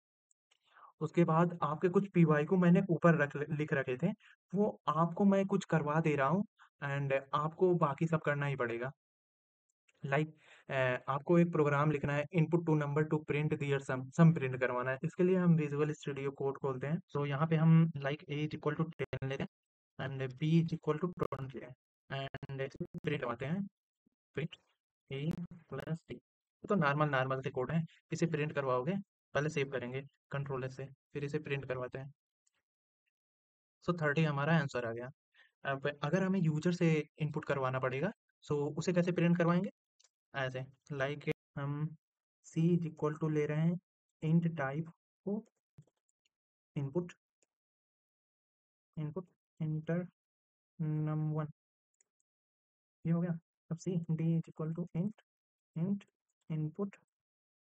उसके बाद आपके कुछ पीवाई को मैंने ऊपर लिख रखे थे, वो आपको मैं कुछ करवा दे रहा हूँ एंड आपको बाकी सब करना ही पड़ेगा। लाइक आपको एक प्रोग्राम लिखना है, input two number to print their sum print करवाना है। इसके लिए हम विजुअल स्टूडियो कोड खोलते हैं। तो यहाँ पे हम like A is equal to 10 लेते हैं and B is equal to 20 लेते हैं एंड प्रिंट करवाते हैं। Print A plus D. तो नॉर्मल नॉर्मल से कोड है, इसे प्रिंट करवाओगे। पहले सेव करेंगे कंट्रोल एस से, फिर इसे प्रिंट करवाते हैं। सो 30 हमारा आंसर आ गया। अब अगर हमें यूजर से इनपुट करवाना पड़ेगा, सो उसे कैसे प्रिंट करवाएंगे? ऐसे, लाइक हम सी इज इक्वल टू ले रहे हैं इंट टाइप को इनपुट, इनपुट इंटर num1। ये हो गया। अब C D is equal to int, int input,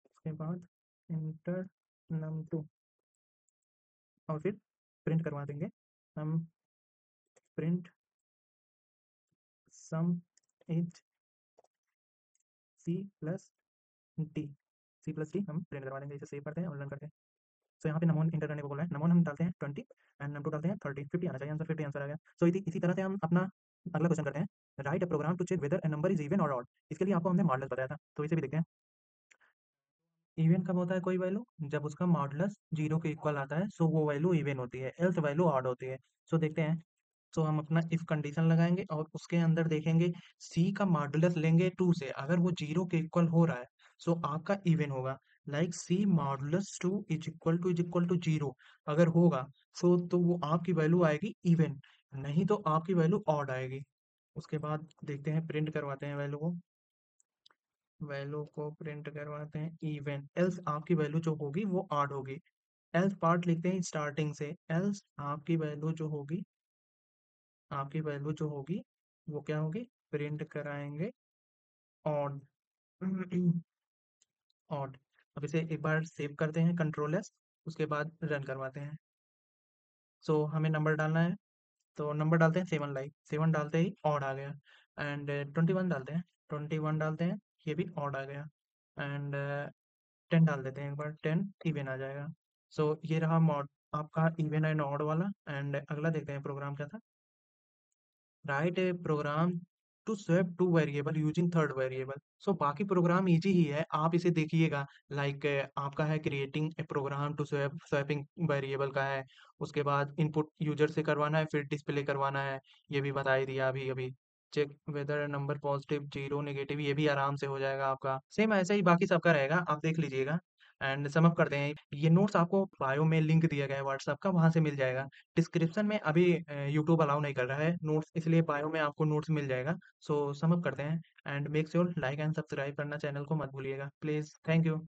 उसके बाद इंटर num2 और फिर प्रिंट करवा देंगे हम print sum is C plus D. C plus D हम प्रिंट करवा देंगे। इसे सेव करते हैं और रन करते हैं। सो यहाँ पे नमोन इंटर करने को बोला है। नमोन हम डालते हैं 20 एंड नम टू डालते हैं 30। 50 आना चाहिए आंसर, 50 आंसर आ गया। सो इसी तरह से हम अपना अगला क्वेश्चन करते हैं। Write a program to check whether a number is even और ऑड। इसके लिए आपको हमने मॉडल्स बताया था, तो इसे भी देखते हैं। इवन कब होता है कोई वैल्यू? जब उसका मॉडुलस 0 के इक्वल आता है, सो वो वैल्यू इवन होती है, एल्स वैल्यू ऑड होती है। सो देखते हैं। तो हम अपना इफ कंडीशन लगाएंगे और उसके अंदर देखेंगे सी का मॉडुलस लेंगे 2 से, अगर वो 0 के इक्वल हो रहा है सो आपका इवन होगा। Like C modulus 2 is equal to 0 अगर होगा सो तो वो आपकी वैल्यू आएगी इवन, नहीं तो आपकी वैल्यू ऑड आएगी। उसके बाद देखते हैं, प्रिंट करवाते हैं वैल्यू को, वैल्यू को प्रिंट करवाते हैं इवन, एल्स आपकी वैल्यू जो होगी वो ऑड होगी। एल्स पार्ट लिखते हैं स्टार्टिंग से, एल्स आपकी वैल्यू जो होगी, आपकी वैल्यू जो होगी वो क्या होगी? प्रिंट कराएंगे ऑड। ऑड। अब इसे एक बार सेव करते हैं कंट्रोल एस, उसके बाद रन करवाते हैं। सो हमें नंबर डालना है, तो नंबर डालते हैं 7, लाइक 7 डालते ही ऑड आ गया। एंड 21 डालते हैं, 21 डालते हैं, ये भी ऑड आ गया। एंड 10 डाल देते हैं एक बार, 10 इवन आ जाएगा। सो ये रहा मॉड आपका इवन एंड ऑड वाला। एंड अगला देखते हैं प्रोग्राम क्या था। Write a program to swap two variable using third variable. So बाकी प्रोग्राम इजी ही है, आप इसे देखिएगा। लाइक आपका है creating a program to swapping variable का है। उसके बाद इनपुट यूजर से करवाना है, फिर डिस्प्ले करवाना है। ये भी बता ही दिया अभी अभी। Check whether number positive zero negative, ये भी आराम से हो जाएगा आपका। सेम ऐसे ही बाकी सबका रहेगा, आप देख लीजिएगा। एंड सम अप करते हैं, ये नोट्स आपको बायो में लिंक दिया गया है व्हाट्सएप का, वहां से मिल जाएगा। डिस्क्रिप्शन में अभी यूट्यूब अलाउ नहीं कर रहा है नोट्स, इसलिए बायो में आपको नोट्स मिल जाएगा। सो सम अप करते हैं, and make sure like and subscribe करना चैनल को मत भूलिएगा प्लीज। Thank you.